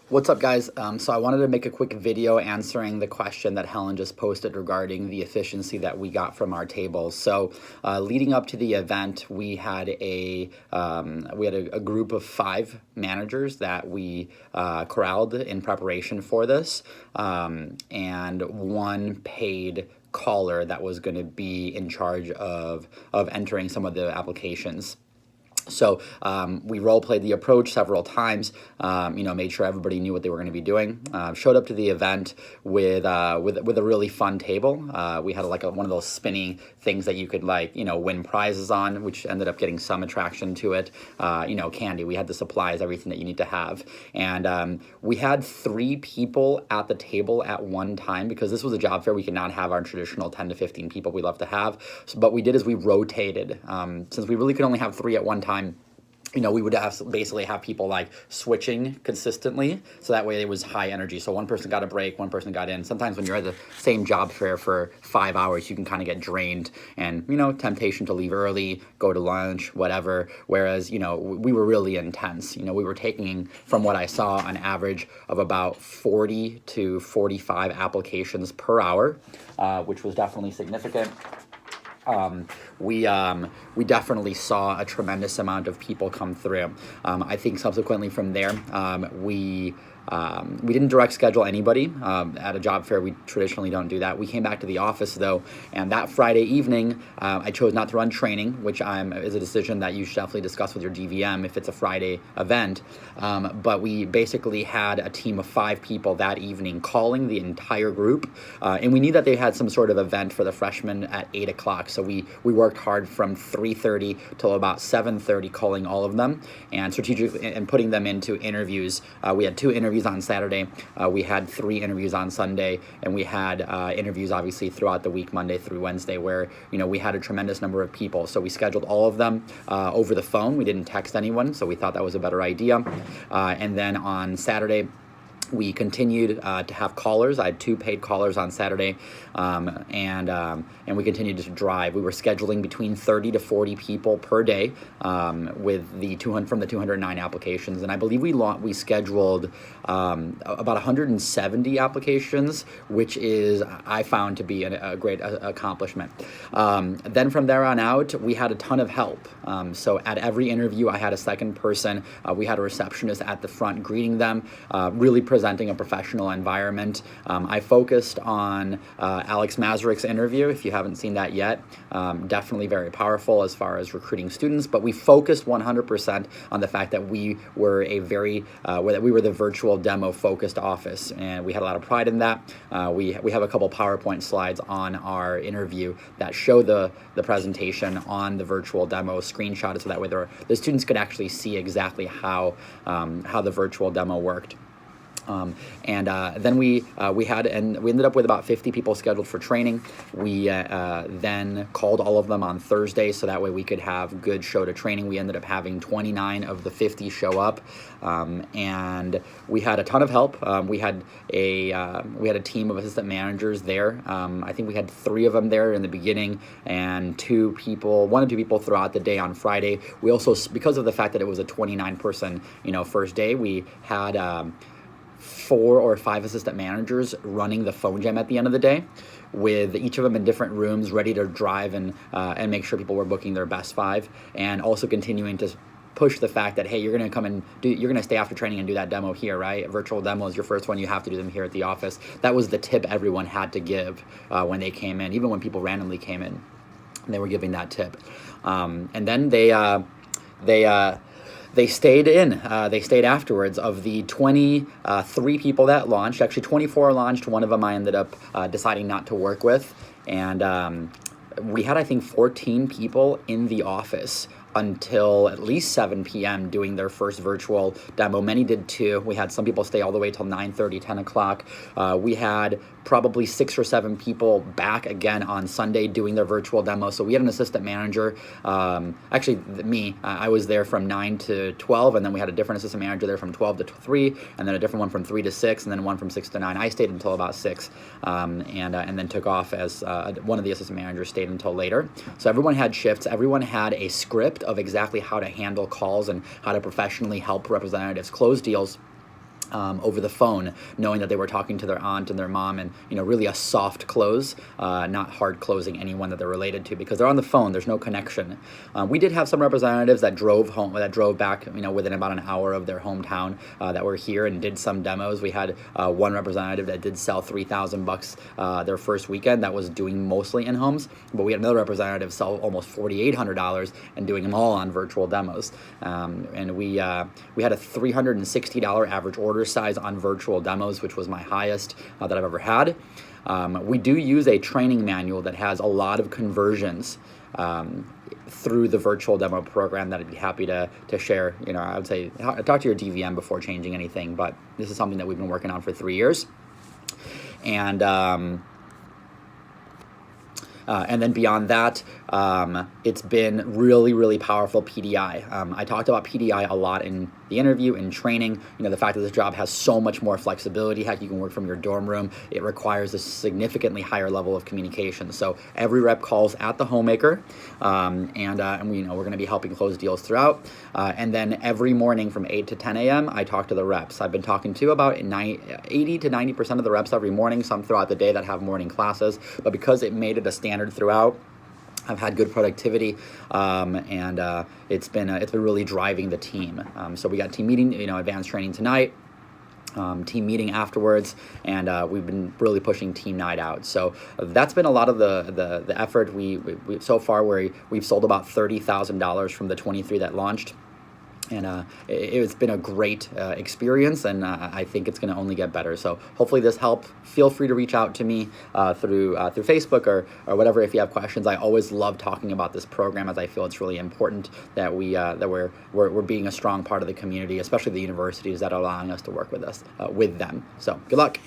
What's up, guys? So I wanted to make a quick video answering the question that Helen just posted regarding the efficiency that we got from our tables. So leading up to the event, we had a group of 5 managers that we corralled in preparation for this, and one paid caller that was going to be in charge of entering some of the applications. So we role played the approach several times. Made sure everybody knew what they were going to be doing. Showed up to the event with a really fun table. We had one of those spinning things that you could win prizes on, which ended up getting some attraction to it. Candy. We had the supplies, everything that you need to have, and we had 3 people at the table at one time because this was a job fair. We could not have our traditional 10 to 15 people we love to have. So, but we did is we rotated. Since we really could only have 3 at one time, we would basically have people switching consistently, so that way it was high energy. So one person got a break, one person got in. Sometimes when you're at the same job fair for 5 hours, you can kind of get drained and, temptation to leave early, go to lunch, whatever. Whereas, we were really intense. We were taking, from what I saw, an average of about 40 to 45 applications per hour, which was definitely significant. We definitely saw a tremendous amount of people come through. I think subsequently from there, we didn't direct schedule anybody. At a job fair, we traditionally don't do that. We came back to the office, though, and that Friday evening, I chose not to run training, which is a decision that you should definitely discuss with your DVM if it's a Friday event. But we basically had a team of 5 people that evening calling the entire group, and we knew that they had some sort of event for the freshmen at 8 o'clock. So we worked hard from 3:30 till about 7:30, calling all of them and strategically and putting them into interviews. We had 2 interviews on Saturday, we had 3 interviews on Sunday, and we had interviews obviously throughout the week, Monday through Wednesday, where we had a tremendous number of people. So we scheduled all of them over the phone. We didn't text anyone, so we thought that was a better idea. And then on Saturday, we continued to have callers. I had 2 paid callers on Saturday, and we continued to drive. We were scheduling between 30 to 40 people per day with the 209 applications, and I believe we scheduled about 170 applications, which I found to be a great accomplishment. Then from there on out, we had a ton of help. So at every interview, I had a second person. We had a receptionist at the front greeting them, really presenting a professional environment. I focused on Alex Mazurik's interview. If you haven't seen that yet, definitely very powerful as far as recruiting students, but we focused 100% on the fact that we were the virtual demo focused office, and we had a lot of pride in that. We have a couple PowerPoint slides on our interview that show the presentation on the virtual demo screenshot, so that way the students could actually see exactly how the virtual demo worked. Then we ended up with about 50 people scheduled for training. We then called all of them on Thursday, so that way we could have good show to training. We ended up having 29 of the 50 show up, and we had a ton of help. We had a team of assistant managers there. I think we had 3 of them there in the beginning, and 1 or 2 people throughout the day on Friday. We also, because of the fact that it was a 29-person first day, we had 4 or 5 assistant managers running the phone jam at the end of the day, with each of them in different rooms, ready to drive and make sure people were booking their best 5, and also continuing to push the fact that, hey, you're going to come and you're going to stay after training and do that demo here, right? A virtual demo is your first one. You have to do them here at the office. That was the tip everyone had to give when they came in, even when people randomly came in, they were giving that tip. And then they stayed in. They stayed afterwards. Of the 23 people that launched, actually 24 launched. One of them I ended up deciding not to work with. And we had, I think, 14 people in the office until at least 7 p.m. doing their first virtual demo. Many did 2. We had some people stay all the way till 9:30, 10 o'clock. We had probably 6 or 7 people back again on Sunday doing their virtual demo. So we had an assistant manager, me, I was there from 9 to 12, and then we had a different assistant manager there from 12 to 3, and then a different one from 3 to 6, and then one from 6 to 9. I stayed until about 6, and then took off as one of the assistant managers stayed until later. So everyone had shifts. Everyone had a script of exactly how to handle calls and how to professionally help representatives close deals. over the phone, knowing that they were talking to their aunt and their mom, and really a soft close, not hard closing anyone that they're related to, because they're on the phone. There's no connection. We did have some representatives that drove back, within about an hour of their hometown, that were here and did some demos. We had one representative that did sell $3,000 their first weekend. That was doing mostly in homes, but we had another representative sell almost $4,800 and doing them all on virtual demos. And we had a $360 average order size on virtual demos, which was my highest that I've ever had. We do use a training manual that has a lot of conversions through the virtual demo program that I'd be happy to share. I would say talk to your DVM before changing anything, but this is something that we've been working on for 3 years. And then beyond that, it's been really, really powerful PDI. I talked about PDI a lot in the interview, in training. The fact that this job has so much more flexibility. Heck, you can work from your dorm room. It requires a significantly higher level of communication. So every rep calls at the homemaker, and we're going to be helping close deals throughout. And then every morning from 8 to 10 a.m., I talk to the reps. I've been talking to about 80 to 90% of the reps every morning, some throughout the day that have morning classes. But because it made it a standard throughout, I've had good productivity, and it's been really driving the team. So we got team meeting, advanced training tonight, team meeting afterwards, and we've been really pushing team night out. So that's been a lot of the effort. We so far we've sold about $30,000 from the 23 that launched. And it's been a great experience, and I think it's going to only get better. So hopefully this helped. Feel free to reach out to me through Facebook or whatever if you have questions. I always love talking about this program, as I feel it's really important that we're being a strong part of the community, especially the universities that are allowing us to work with them. So good luck.